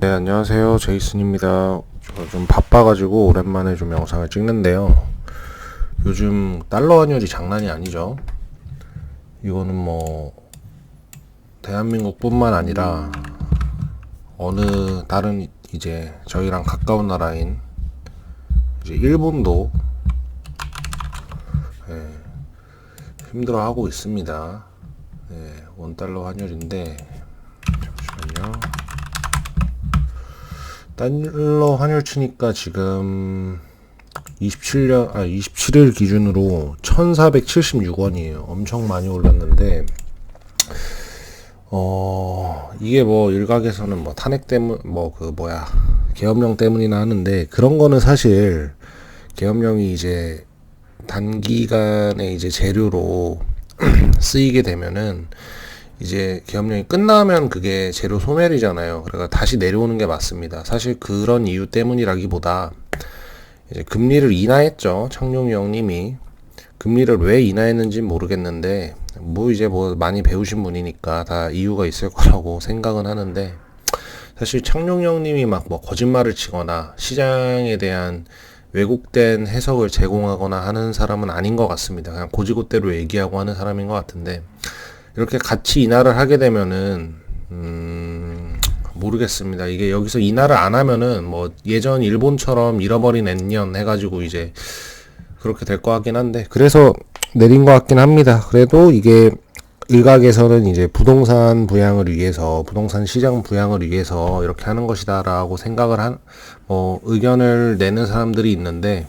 네, 안녕하세요. 제이슨입니다. 저 좀 바빠가지고 오랜만에 좀 영상을 찍는데요. 요즘 달러 환율이 장난이 아니죠. 이거는 뭐 대한민국뿐만 아니라 어느 다른 이제 저희랑 가까운 나라인 이제 일본도 힘들어하고 있습니다. 원달러 환율인데 잠시만요. 달러 환율 치니까 지금 27일 기준으로 1476원이에요. 엄청 많이 올랐는데, 이게 뭐 일각에서는 뭐 탄핵 때문, 계엄령 때문이나 하는데, 그런 거는 사실, 계엄령이 이제 단기간에 이제 재료로 쓰이게 되면은, 이제 계엄령이 끝나면 그게 재료 소멸이잖아요. 그러니까 다시 내려오는 게 맞습니다. 사실 그런 이유 때문이라기보다 이제 금리를 인하했죠. 창룡이 형님이 금리를 왜 인하했는지 모르겠는데 뭐 이제 뭐 많이 배우신 분이니까 다 이유가 있을 거라고 생각은 하는데 사실 창룡이 형님이 막 뭐 거짓말을 치거나 시장에 대한 왜곡된 해석을 제공하거나 하는 사람은 아닌 것 같습니다. 그냥 고지고대로 얘기하고 하는 사람인 것 같은데 이렇게 같이 인하를 하게 되면은 모르겠습니다. 이게 여기서 인하를 안 하면은 뭐 예전 일본처럼 잃어버린 N년 해가지고 이제 그렇게 될 것 같긴 한데 그래서 내린 것 같긴 합니다. 그래도 이게 일각에서는 이제 부동산 부양을 위해서 부동산 시장 부양을 위해서 이렇게 하는 것이다라고 생각을 의견을 내는 사람들이 있는데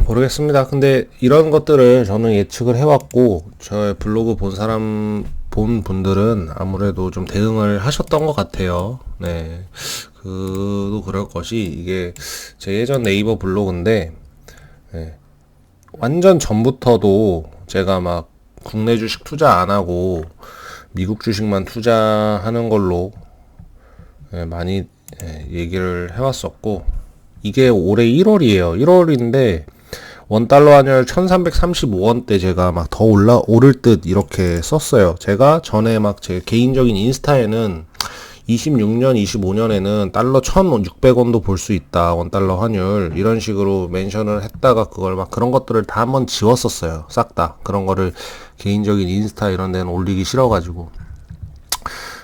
모르겠습니다. 근데 이런 것들을 저는 예측을 해왔고, 저의 블로그 본 분들은 아무래도 좀 대응을 하셨던 것 같아요. 네. 그도 그럴 것이, 이게 제 예전 네이버 블로그인데, 네. 완전 전부터도 제가 막 국내 주식 투자 안 하고, 미국 주식만 투자하는 걸로 많이 얘기를 해왔었고, 이게 올해 1월이에요. 1월인데, 원달러 환율 1335원대 제가 막 더 오를 듯 이렇게 썼어요. 제가 전에 막 제 개인적인 인스타에는 26년, 25년에는 달러 1600원도 볼 수 있다. 원달러 환율. 이런 식으로 멘션을 했다가 그걸 막 그런 것들을 다 한번 지웠었어요. 싹 다. 그런 거를 개인적인 인스타 이런 데는 올리기 싫어가지고.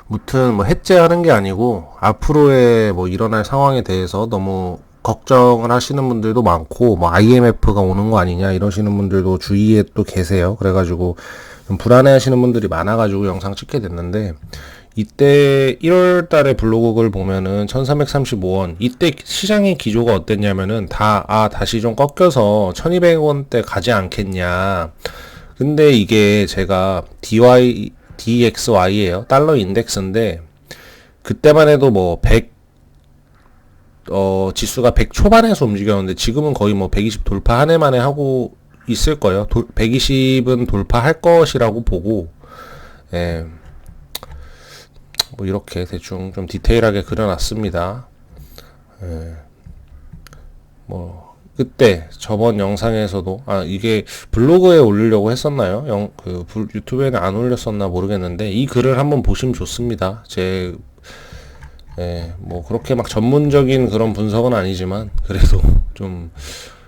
무튼 뭐 해제하는 게 아니고 앞으로의 뭐 일어날 상황에 대해서 너무 걱정을 하시는 분들도 많고 뭐 IMF가 오는 거 아니냐 이러시는 분들도 주위에 또 계세요. 그래가지고 좀 불안해하시는 분들이 많아가지고 영상 찍게 됐는데 이때 1월 달에 블로그를 보면은 1335원 이때 시장의 기조가 어땠냐면은 다시 좀 꺾여서 1200원대 가지 않겠냐. 근데 이게 제가 DXY예요. 달러 인덱스인데 그때만 해도 뭐 지수가 100 초반에서 움직였는데 지금은 거의 뭐 120 돌파 한 해 만에 하고 있을 거예요. 120은 돌파할 것이라고 보고, 예, 뭐 이렇게 대충 좀 디테일하게 그려놨습니다. 예, 뭐 그때 저번 영상에서도 이게 블로그에 올리려고 했었나요? 유튜브에는 안 올렸었나 모르겠는데 이 글을 한번 보시면 좋습니다. 뭐 그렇게 막 전문적인 그런 분석은 아니지만 그래도 좀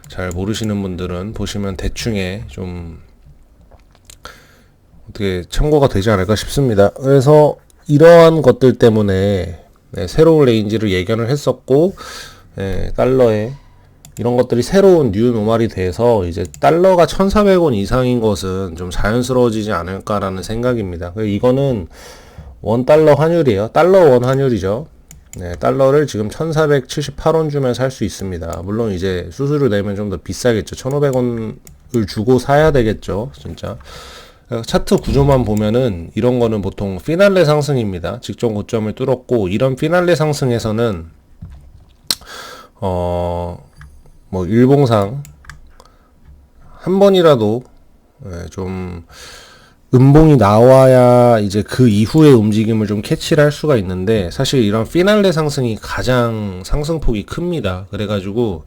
잘 모르시는 분들은 보시면 대충에 좀 어떻게 참고가 되지 않을까 싶습니다. 그래서 이러한 것들 때문에 새로운 레인지를 예견을 했었고 달러에 이런 것들이 새로운 뉴 노멀이 돼서 이제 달러가 1,400원 이상인 것은 좀 자연스러워지지 않을까라는 생각입니다. 이거는 원달러 환율이에요. 달러 원 환율이죠. 네, 달러를 지금 1478원 주면 살 수 있습니다. 물론 이제 수수료 내면 좀 더 비싸겠죠. 1500원을 주고 사야 되겠죠. 진짜. 차트 구조만 보면은 이런 거는 보통 피날레 상승입니다. 직전 고점을 뚫었고 이런 피날레 상승에서는 뭐 일봉상 한 번이라도 좀 음봉이 나와야 이제 그 이후의 움직임을 좀 캐치를 할 수가 있는데 사실 이런 피날레 상승이 가장 상승폭이 큽니다. 그래가지고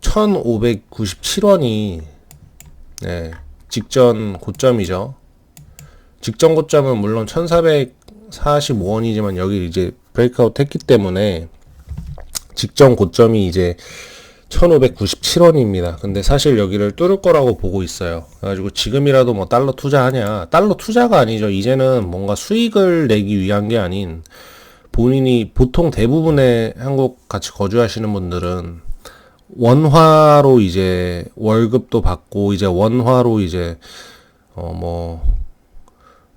1597원이 직전 고점이죠. 직전 고점은 물론 45원이지만 여기 이제 브레이크아웃 했기 때문에 직전 고점이 이제 1597원입니다. 근데 사실 여기를 뚫을 거라고 보고 있어요. 그래가지고 지금이라도 뭐 달러 투자하냐? 달러 투자가 아니죠. 이제는 뭔가 수익을 내기 위한 게 아닌, 본인이 보통 대부분의 한국 같이 거주하시는 분들은 원화로 이제 월급도 받고, 이제 원화로 이제 뭐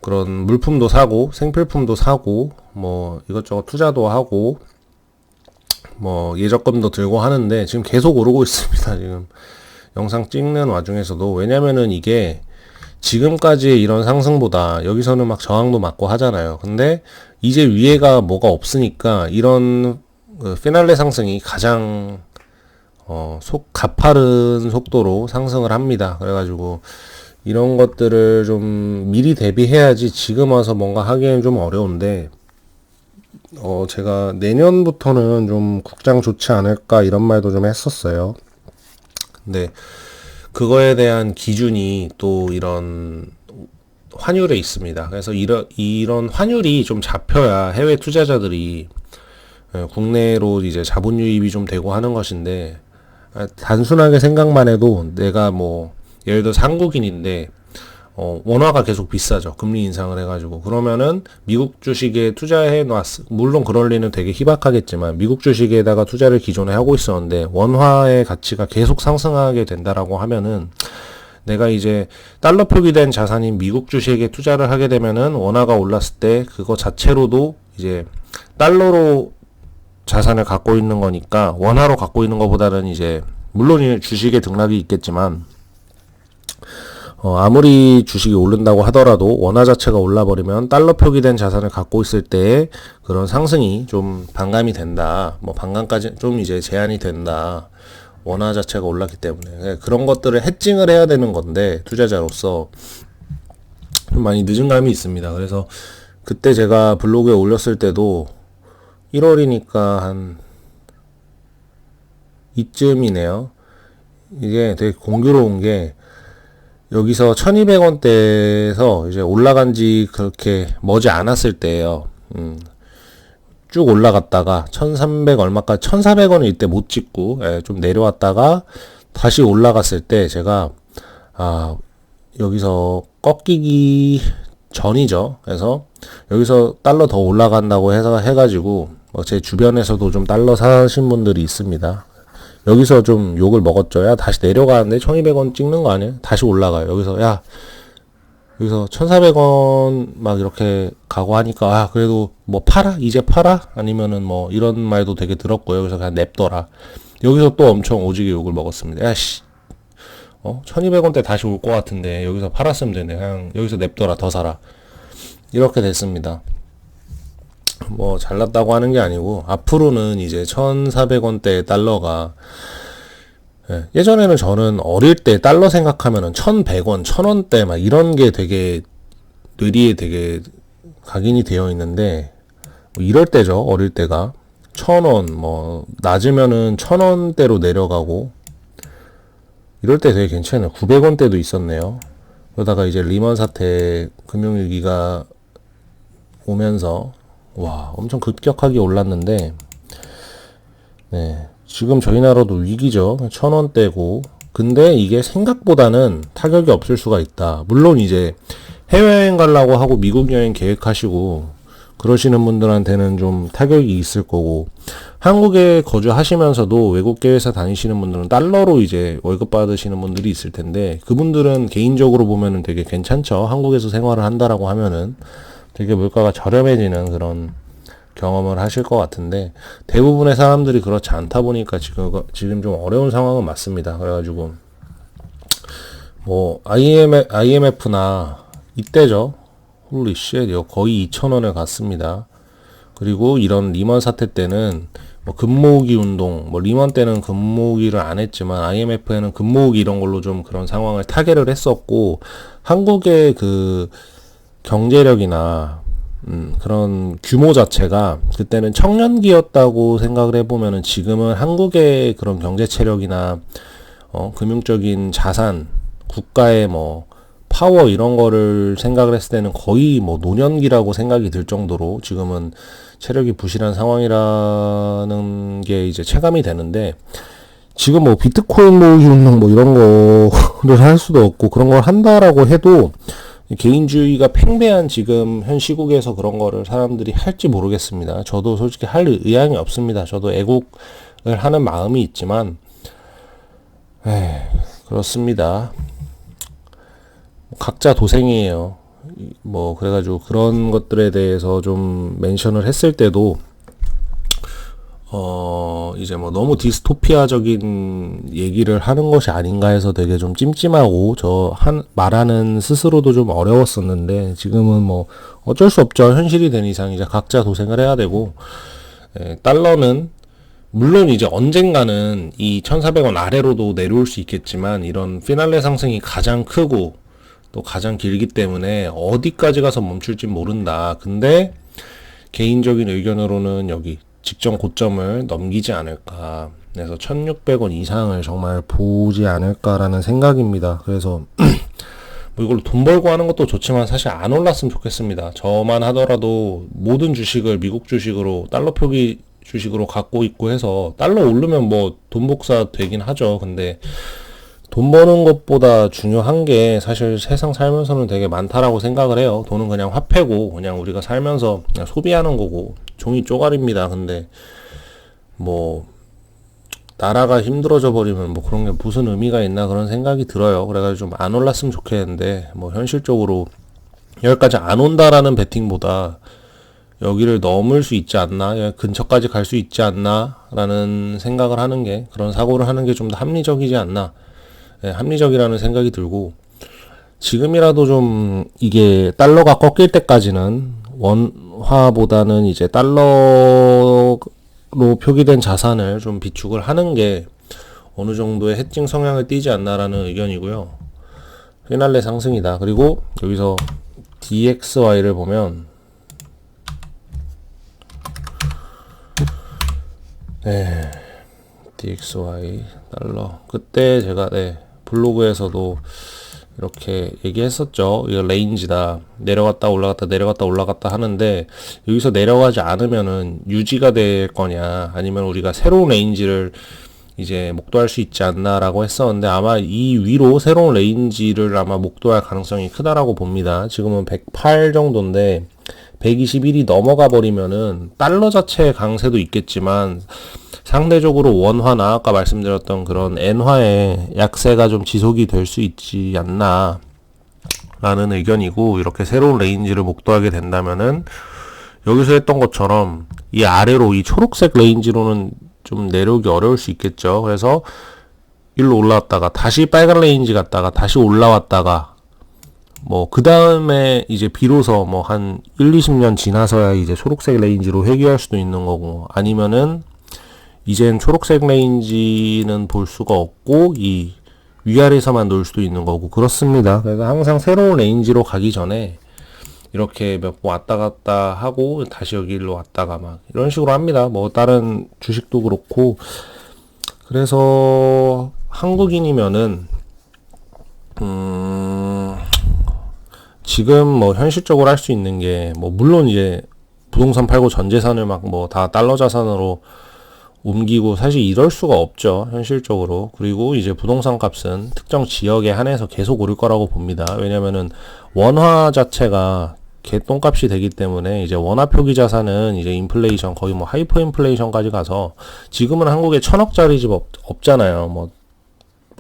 그런 물품도 사고 생필품도 사고 뭐 이것저것 투자도 하고 뭐 예적금도 들고 하는데 지금 계속 오르고 있습니다. 지금 영상 찍는 와중에서도. 왜냐면은 이게 지금까지의 이런 상승보다 여기서는 막 저항도 맞고 하잖아요. 근데 이제 위에가 뭐가 없으니까 이런 피날레 상승이 가장 가파른 속도로 상승을 합니다. 그래가지고 이런 것들을 좀 미리 대비해야지 지금 와서 뭔가 하기엔 좀 어려운데, 제가 내년부터는 좀 국장 좋지 않을까 이런 말도 좀 했었어요. 근데 그거에 대한 기준이 또 이런 환율에 있습니다. 그래서 이런 환율이 좀 잡혀야 해외 투자자들이 국내로 이제 자본 유입이 좀 되고 하는 것인데, 단순하게 생각만 해도 내가 뭐 예를 들어서 한국인인데 원화가 계속 비싸죠. 금리 인상을 해가지고. 그러면은 미국 주식에 투자해 물론 그럴 리는 되게 희박하겠지만 미국 주식에다가 투자를 기존에 하고 있었는데 원화의 가치가 계속 상승하게 된다라고 하면은, 내가 이제 달러 표기된 자산인 미국 주식에 투자를 하게 되면은 원화가 올랐을 때 그거 자체로도 이제 달러로 자산을 갖고 있는 거니까 원화로 갖고 있는 것보다는 이제 물론 주식에 등락이 있겠지만 아무리 주식이 오른다고 하더라도 원화 자체가 올라버리면 달러 표기된 자산을 갖고 있을 때 그런 상승이 좀 반감이 된다. 뭐 반감까지 좀 이제 제한이 된다. 원화 자체가 올랐기 때문에. 그런 것들을 해칭을 해야 되는 건데 투자자로서 좀 많이 늦은 감이 있습니다. 그래서 그때 제가 블로그에 올렸을 때도 1월이니까 한 이쯤이네요. 이게 되게 공교로운 게, 여기서 1200원대에서 이제 올라간 지 그렇게 머지 않았을 때예요. 쭉 올라갔다가 1300 얼마까지, 1400원을 이때 못 찍고 좀 내려왔다가 다시 올라갔을 때 제가 여기서 꺾이기 전이죠. 그래서 여기서 달러 더 올라간다고 해가지고 제 주변에서도 좀 달러 사신 분들이 있습니다. 여기서 좀 욕을 먹었죠. 야, 다시 내려가는데 1200원 찍는 거 아니야? 다시 올라가요. 여기서 1400원 막 이렇게 가고 하니까, 그래도 뭐 팔아? 이제 팔아? 아니면은 뭐 이런 말도 되게 들었고요. 여기서 그냥 냅둬라. 여기서 또 엄청 오지게 욕을 먹었습니다. 야, 1200원대 다시 올 것 같은데 여기서 팔았으면 되네. 그냥 여기서 냅둬라. 더 사라. 이렇게 됐습니다. 뭐 잘났다고 하는 게 아니고, 앞으로는 이제 1400원대 달러가, 예전에는 저는 어릴 때 달러 생각하면은 1100원, 1000원대 막 이런 게 되게 뇌리에 되게 각인이 되어 있는데, 뭐 이럴 때죠. 어릴 때가 1000원, 뭐 낮으면은 1000원대로 내려가고 이럴 때 되게 괜찮아요. 900원대도 있었네요. 그러다가 이제 리먼 사태 금융위기가 오면서 엄청 급격하게 올랐는데, 지금 저희 나라도 위기죠. 1000원대고. 근데 이게 생각보다는 타격이 없을 수가 있다. 물론 이제 해외여행 가려고 하고 미국 여행 계획하시고 그러시는 분들한테는 좀 타격이 있을 거고, 한국에 거주하시면서도 외국계 회사 다니시는 분들은 달러로 이제 월급 받으시는 분들이 있을 텐데, 그분들은 개인적으로 보면은 되게 괜찮죠. 한국에서 생활을 한다라고 하면은 되게 물가가 저렴해지는 그런 경험을 하실 것 같은데, 대부분의 사람들이 그렇지 않다 보니까 지금 좀 어려운 상황은 맞습니다. 그래가지고 뭐 IMF나 이때죠. 홀리 쉣, 거의 2,000원에 갔습니다. 그리고 이런 리먼 사태 때는 뭐 금모으기 운동, 뭐 리먼 때는 금모으기를 안 했지만 IMF에는 금모으기 이런 걸로 좀 그런 상황을 타개를 했었고, 한국의 그 경제력이나 그런 규모 자체가 그때는 청년기였다고 생각을 해보면은, 지금은 한국의 그런 경제 체력이나 금융적인 자산, 국가의 뭐 파워 이런 거를 생각을 했을 때는 거의 뭐 노년기라고 생각이 들 정도로 지금은 체력이 부실한 상황이라는 게 이제 체감이 되는데, 지금 뭐 비트코인 모으기 운동 뭐 이런 거를 할 수도 없고, 그런 걸 한다라고 해도 개인주의가 팽배한 지금 현 시국에서 그런 거를 사람들이 할지 모르겠습니다. 저도 솔직히 할 의향이 없습니다. 저도 애국을 하는 마음이 있지만, 그렇습니다. 각자 도생이에요. 뭐 그래가지고 그런 것들에 대해서 좀 멘션을 했을 때도 이제 뭐 너무 디스토피아적인 얘기를 하는 것이 아닌가 해서 되게 좀 찜찜하고 말하는 스스로도 좀 어려웠었는데, 지금은 뭐 어쩔 수 없죠. 현실이 된 이상 이제 각자 도생을 해야 되고, 달러는 물론 이제 언젠가는 이 1,400원 아래로도 내려올 수 있겠지만, 이런 피날레 상승이 가장 크고 또 가장 길기 때문에 어디까지 가서 멈출지 모른다. 근데 개인적인 의견으로는 여기 직전 고점을 넘기지 않을까. 그래서 1,600원 이상을 정말 보지 않을까라는 생각입니다. 그래서 뭐 이걸로 돈 벌고 하는 것도 좋지만 사실 안 올랐으면 좋겠습니다. 저만 하더라도 모든 주식을 미국 주식으로, 달러 표기 주식으로 갖고 있고 해서 달러 오르면 뭐 돈 복사 되긴 하죠. 근데 돈 버는 것보다 중요한 게 사실 세상 살면서는 되게 많다라고 생각을 해요. 돈은 그냥 화폐고 그냥 우리가 살면서 그냥 소비하는 거고 종이 쪼가리입니다. 근데 뭐 나라가 힘들어져 버리면 뭐 그런 게 무슨 의미가 있나 그런 생각이 들어요. 그래가지고 좀 안 올랐으면 좋겠는데, 뭐 현실적으로 여기까지 안 온다라는 베팅보다 여기를 넘을 수 있지 않나, 근처까지 갈 수 있지 않나 라는 생각을 하는 게, 그런 사고를 하는 게 좀 더 합리적이지 않나, 합리적이라는 생각이 들고, 지금이라도 좀 이게 달러가 꺾일 때까지는 원화보다는 이제 달러로 표기된 자산을 좀 비축을 하는 게 어느 정도의 헤징 성향을 띠지 않나라는 의견이고요. 피날레 상승이다. 그리고 여기서 DXY를 보면 DXY 달러, 그때 제가 블로그에서도 이렇게 얘기했었죠. 이거 레인지다. 내려갔다 올라갔다 내려갔다 올라갔다 하는데, 여기서 내려가지 않으면은 유지가 될 거냐, 아니면 우리가 새로운 레인지를 이제 목도할 수 있지 않나라고 했었는데, 아마 이 위로 새로운 레인지를 아마 목도할 가능성이 크다라고 봅니다. 지금은 108 정도인데 121이 넘어가 버리면은 달러 자체의 강세도 있겠지만 상대적으로 원화나 아까 말씀드렸던 그런 엔화의 약세가 좀 지속이 될 수 있지 않나 라는 의견이고, 이렇게 새로운 레인지를 목도하게 된다면은 여기서 했던 것처럼 이 아래로 이 초록색 레인지로는 좀 내려오기 어려울 수 있겠죠. 그래서 일로 올라왔다가 다시 빨간 레인지 갔다가 다시 올라왔다가 뭐 그 다음에 이제 비로소 뭐 한 1, 20년 지나서야 이제 초록색 레인지로 회귀할 수도 있는 거고, 아니면은 이젠 초록색 레인지는 볼 수가 없고 이 위아래에서만 놀 수도 있는 거고, 그렇습니다. 그래서 항상 새로운 레인지로 가기 전에 이렇게 몇 번 왔다 갔다 하고 다시 여기로 왔다가 막 이런 식으로 합니다. 뭐 다른 주식도 그렇고. 그래서 한국인이면은 지금 뭐 현실적으로 할 수 있는 게, 뭐 물론 이제 부동산 팔고 전 재산을 막 뭐 다 달러 자산으로 옮기고 사실 이럴 수가 없죠, 현실적으로. 그리고 이제 부동산 값은 특정 지역에 한해서 계속 오를 거라고 봅니다. 왜냐면은 원화 자체가 개똥값이 되기 때문에 이제 원화 표기 자산은 이제 인플레이션 거의 뭐 하이퍼 인플레이션까지 가서, 지금은 한국에 1,000억짜리 집 없잖아요. 뭐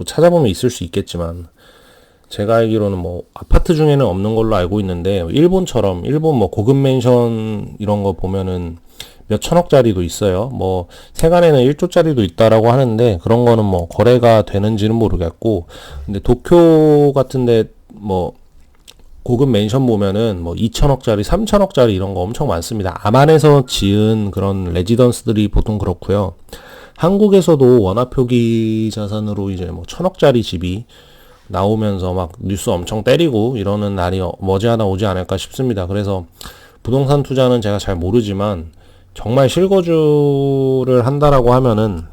찾아보면 있을 수 있겠지만 제가 알기로는 뭐 아파트 중에는 없는 걸로 알고 있는데, 일본처럼 일본 뭐 고급 맨션 이런 거 보면은 몇 천억짜리도 있어요. 뭐 세간에는 1조짜리도 있다라고 하는데, 그런 거는 뭐 거래가 되는지는 모르겠고, 근데 도쿄 같은데 뭐 고급 맨션 보면은 뭐 2천억짜리, 3천억짜리 이런 거 엄청 많습니다. 암안에서 지은 그런 레지던스들이 보통 그렇고요. 한국에서도 원화 표기 자산으로 이제 뭐 1,000억짜리 집이 나오면서 막 뉴스 엄청 때리고 이러는 날이 머지않아 오지 않을까 싶습니다. 그래서 부동산 투자는 제가 잘 모르지만 정말 실거주를 한다라고 하면은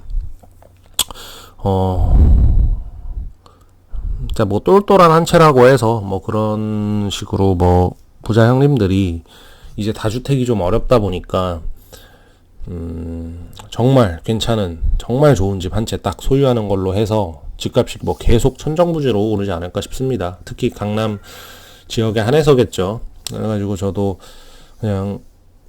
자, 뭐 똘똘한 한 채라고 해서 뭐 그런 식으로 뭐 부자 형님들이 이제 다주택이 좀 어렵다 보니까 정말 괜찮은 정말 좋은 집 한 채 딱 소유하는 걸로 해서 집값이 뭐 계속 천정부지로 오르지 않을까 싶습니다. 특히 강남 지역에 한해서겠죠. 그래가지고 저도 그냥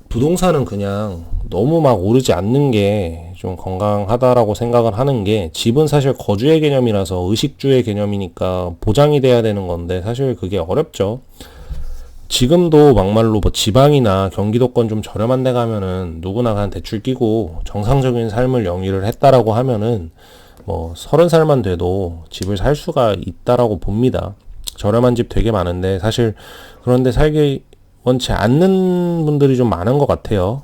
부동산은 그냥 너무 막 오르지 않는 게 좀 건강하다라고 생각을 하는 게, 집은 사실 거주의 개념이라서 의식주의 개념이니까 보장이 돼야 되는 건데 사실 그게 어렵죠. 지금도 막말로 뭐 지방이나 경기도권 좀 저렴한 데 가면은 누구나 그냥 대출 끼고 정상적인 삶을 영위를 했다라고 하면은 뭐 30살만 돼도 집을 살 수가 있다라고 봅니다. 저렴한 집 되게 많은데 사실 그런데 살기 원치 않는 분들이 좀 많은 것 같아요.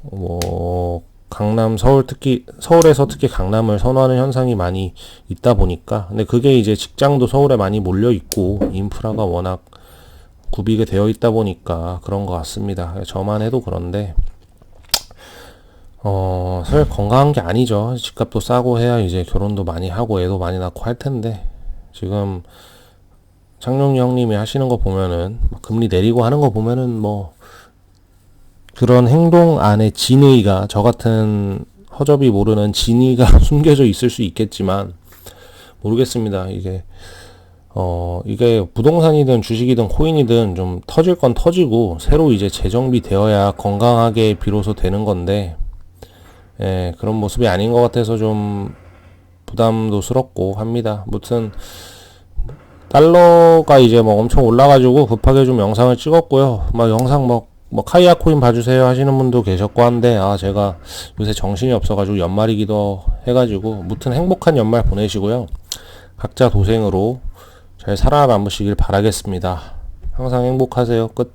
뭐 강남, 서울에서 특히 강남을 선호하는 현상이 많이 있다 보니까, 근데 그게 이제 직장도 서울에 많이 몰려 있고 인프라가 워낙 구비가 되어 있다 보니까 그런 것 같습니다. 저만 해도 그런데 사실 건강한 게 아니죠. 집값도 싸고 해야 이제 결혼도 많이 하고 애도 많이 낳고 할 텐데, 지금 창룡이 형님이 하시는 거 보면은 금리 내리고 하는 거 보면은 뭐 그런 행동 안에 진의가, 저 같은 허접이 모르는 진의가 숨겨져 있을 수 있겠지만 모르겠습니다. 이게 부동산이든 주식이든 코인이든 좀 터질 건 터지고 새로 이제 재정비 되어야 건강하게 비로소 되는 건데, 예, 그런 모습이 아닌 것 같아서 좀 부담도스럽고 합니다. 무튼 달러가 이제 뭐 엄청 올라가지고 급하게 좀 영상을 찍었고요. 막 영상 뭐 카이아 코인 봐주세요 하시는 분도 계셨고 한데, 제가 요새 정신이 없어가지고 연말이기도 해가지고, 무튼 행복한 연말 보내시고요. 각자 도생으로 잘 살아남으시길 바라겠습니다. 항상 행복하세요. 끝.